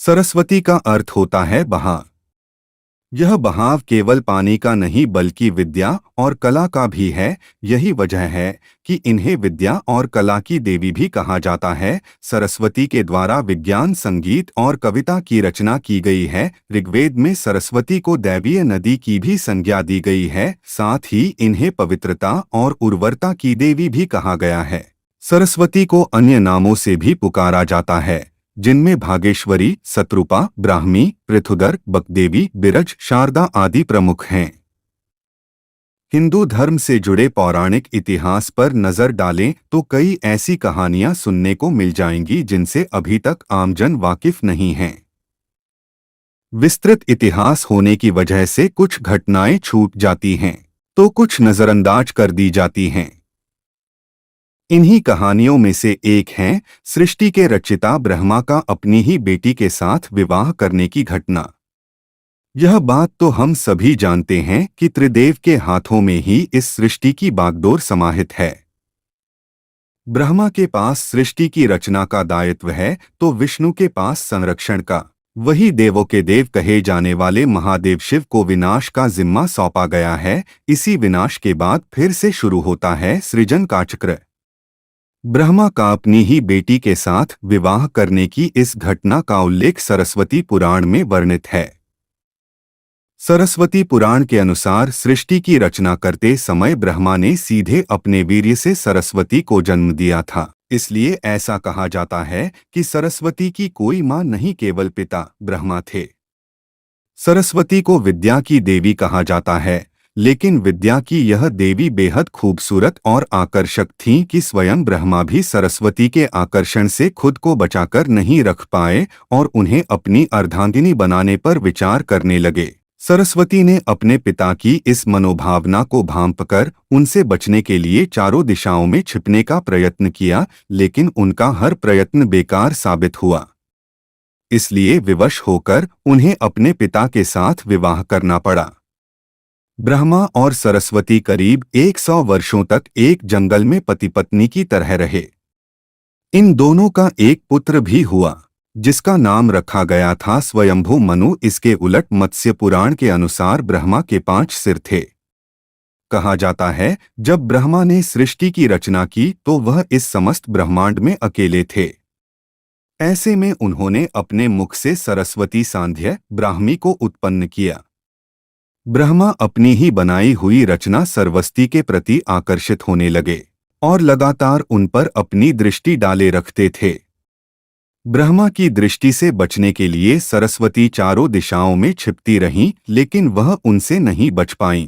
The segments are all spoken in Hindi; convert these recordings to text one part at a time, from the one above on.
सरस्वती का अर्थ होता है बहाव। यह बहाव केवल पानी का नहीं बल्कि विद्या और कला का भी है। यही वजह है कि इन्हें विद्या और कला की देवी भी कहा जाता है। सरस्वती के द्वारा विज्ञान, संगीत और कविता की रचना की गई है। ऋग्वेद में सरस्वती को दैवीय नदी की भी संज्ञा दी गई है। साथ ही इन्हें पवित्रता और उर्वरता की देवी भी कहा गया है। सरस्वती को अन्य नामों से भी पुकारा जाता है, जिनमें भागेश्वरी, शत्रुपा, ब्राह्मी, पृथुदर, बकदेवी, बिरज, शारदा आदि प्रमुख हैं। हिंदू धर्म से जुड़े पौराणिक इतिहास पर नजर डालें तो कई ऐसी कहानियां सुनने को मिल जाएंगी जिनसे अभी तक आमजन वाकिफ नहीं हैं। विस्तृत इतिहास होने की वजह से कुछ घटनाएं छूट जाती हैं, तो कुछ नजरअंदाज कर दी जाती हैं। इन्हीं कहानियों में से एक है सृष्टि के रचयिता ब्रह्मा का अपनी ही बेटी के साथ विवाह करने की घटना। यह बात तो हम सभी जानते हैं कि त्रिदेव के हाथों में ही इस सृष्टि की बागडोर समाहित है। ब्रह्मा के पास सृष्टि की रचना का दायित्व है तो विष्णु के पास संरक्षण का। वही देवों के देव कहे जाने वाले महादेव शिव को विनाश का जिम्मा सौंपा गया है। इसी विनाश के बाद फिर से शुरू होता है सृजन का चक्र। ब्रह्मा का अपनी ही बेटी के साथ विवाह करने की इस घटना का उल्लेख सरस्वती पुराण में वर्णित है। सरस्वती पुराण के अनुसार सृष्टि की रचना करते समय ब्रह्मा ने सीधे अपने वीर्य से सरस्वती को जन्म दिया था। इसलिए ऐसा कहा जाता है कि सरस्वती की कोई मां नहीं, केवल पिता ब्रह्मा थे। सरस्वती को विद्या की देवी कहा जाता है, लेकिन विद्या की यह देवी बेहद खूबसूरत और आकर्षक थीं कि स्वयं ब्रह्मा भी सरस्वती के आकर्षण से खुद को बचाकर नहीं रख पाए और उन्हें अपनी अर्धांगिनी बनाने पर विचार करने लगे। सरस्वती ने अपने पिता की इस मनोभावना को भांपकर उनसे बचने के लिए चारों दिशाओं में छिपने का प्रयत्न किया, लेकिन उनका हर प्रयत्न बेकार साबित हुआ। इसलिए विवश होकर उन्हें अपने पिता के साथ विवाह करना पड़ा। ब्रह्मा और सरस्वती करीब 100 वर्षों तक एक जंगल में पति पत्नी की तरह रहे। इन दोनों का एक पुत्र भी हुआ, जिसका नाम रखा गया था स्वयंभू मनु। इसके उलट मत्स्य पुराण के अनुसार ब्रह्मा के 5 सिर थे। कहा जाता है जब ब्रह्मा ने सृष्टि की रचना की तो वह इस समस्त ब्रह्मांड में अकेले थे। ऐसे में उन्होंने अपने मुख से सरस्वती सांध्य ब्राह्मी को उत्पन्न किया। ब्रह्मा अपनी ही बनाई हुई रचना सरस्वती के प्रति आकर्षित होने लगे और लगातार उन पर अपनी दृष्टि डाले रखते थे। ब्रह्मा की दृष्टि से बचने के लिए सरस्वती चारों दिशाओं में छिपती रहीं, लेकिन वह उनसे नहीं बच पाईं।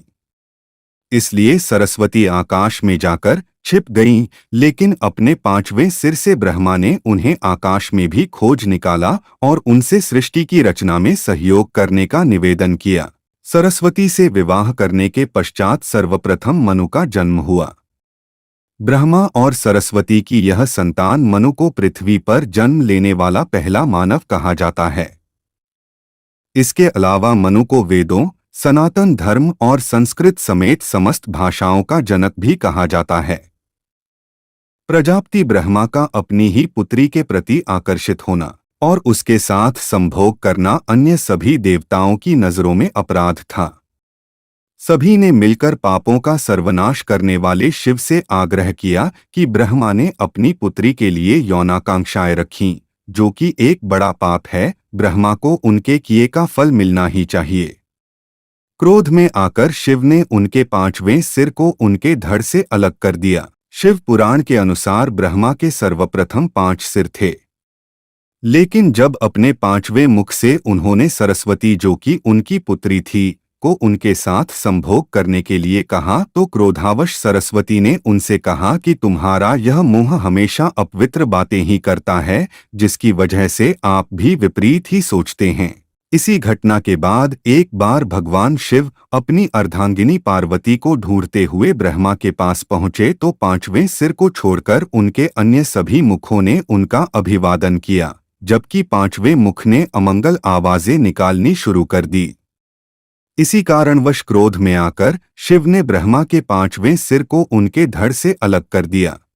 इसलिए सरस्वती आकाश में जाकर छिप गईं, लेकिन अपने 5वें सिर से ब्रह्मा ने उन्हें आकाश में भी खोज निकाला और उनसे सृष्टि की रचना में सहयोग करने का निवेदन किया। सरस्वती से विवाह करने के पश्चात सर्वप्रथम मनु का जन्म हुआ। ब्रह्मा और सरस्वती की यह संतान मनु को पृथ्वी पर जन्म लेने वाला पहला मानव कहा जाता है। इसके अलावा मनु को वेदों, सनातन धर्म और संस्कृत समेत समस्त भाषाओं का जनक भी कहा जाता है। प्रजापति ब्रह्मा का अपनी ही पुत्री के प्रति आकर्षित होना और उसके साथ संभोग करना अन्य सभी देवताओं की नजरों में अपराध था। सभी ने मिलकर पापों का सर्वनाश करने वाले शिव से आग्रह किया कि ब्रह्मा ने अपनी पुत्री के लिए यौनाकांक्षाएं रखीं, जो कि एक बड़ा पाप है। ब्रह्मा को उनके किए का फल मिलना ही चाहिए। क्रोध में आकर शिव ने उनके 5वें सिर को उनके धड़ से अलग कर दिया। शिव पुराण के अनुसार ब्रह्मा के सर्वप्रथम 5 सिर थे, लेकिन जब अपने 5वें मुख से उन्होंने सरस्वती, जो कि उनकी पुत्री थी, को उनके साथ संभोग करने के लिए कहा तो क्रोधावश सरस्वती ने उनसे कहा कि तुम्हारा यह मुंह हमेशा अपवित्र बातें ही करता है, जिसकी वजह से आप भी विपरीत ही सोचते हैं। इसी घटना के बाद एक बार भगवान शिव अपनी अर्धांगिनी पार्वती को ढूंढते हुए ब्रह्मा के पास पहुंचे तो 5वें सिर को छोड़कर उनके अन्य सभी मुखों ने उनका अभिवादन किया, जबकि 5वें मुख ने अमंगल आवाजें निकालनी शुरू कर दी। इसी कारणवश क्रोध में आकर शिव ने ब्रह्मा के 5वें सिर को उनके धड़ से अलग कर दिया।